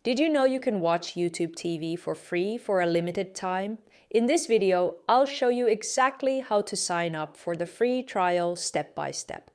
Did you know you can watch YouTube TV for free for a limited time? In this video, I'll show you exactly how to sign up for the free trial step by step.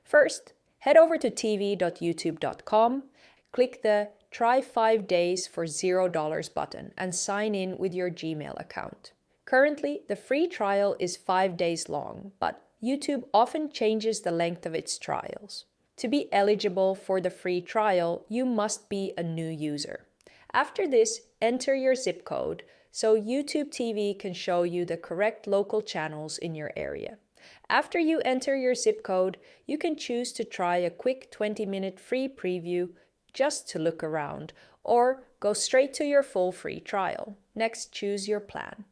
First, head over to tv.youtube.com, click the Try 5 days for $0 button and sign in with your Gmail account. Currently, the free trial is 5 days long, but YouTube often changes the length of its trials. To be eligible for the free trial, you must be a new user. After this, enter your zip code so YouTube TV can show you the correct local channels in your area. After you enter your zip code, you can choose to try a quick 20-minute free preview just to look around, or go straight to your full free trial. Next, choose your plan.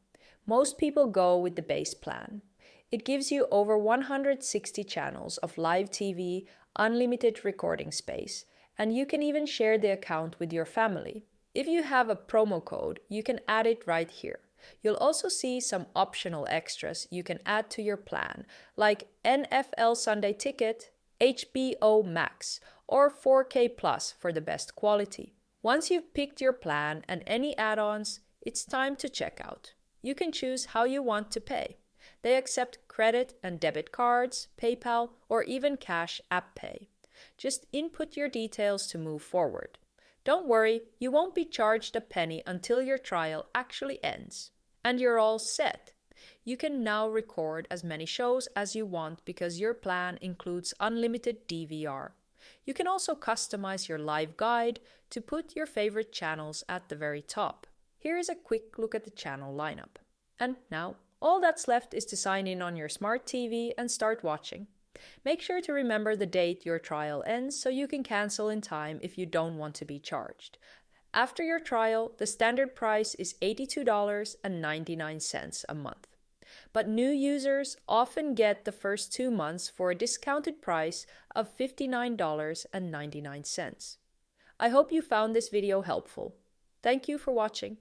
Most people go with the base plan. It gives you over 160 channels of live TV, unlimited recording space, and you can even share the account with your family. If you have a promo code, you can add it right here. You'll also see some optional extras you can add to your plan, like NFL Sunday Ticket, HBO Max, or 4K Plus for the best quality. Once you've picked your plan and any add-ons, it's time to check out. You can choose how you want to pay. They accept credit and debit cards, PayPal, or even Cash App Pay. Just input your details to move forward. Don't worry, you won't be charged a penny until your trial actually ends. And you're all set. You can now record as many shows as you want because your plan includes unlimited DVR. You can also customize your live guide to put your favorite channels at the very top. Here is a quick look at the channel lineup. And now, all that's left is to sign in on your smart TV and start watching. Make sure to remember the date your trial ends so you can cancel in time if you don't want to be charged. After your trial, the standard price is $82.99 a month. But new users often get the first 2 months for a discounted price of $59.99. I hope you found this video helpful. Thank you for watching.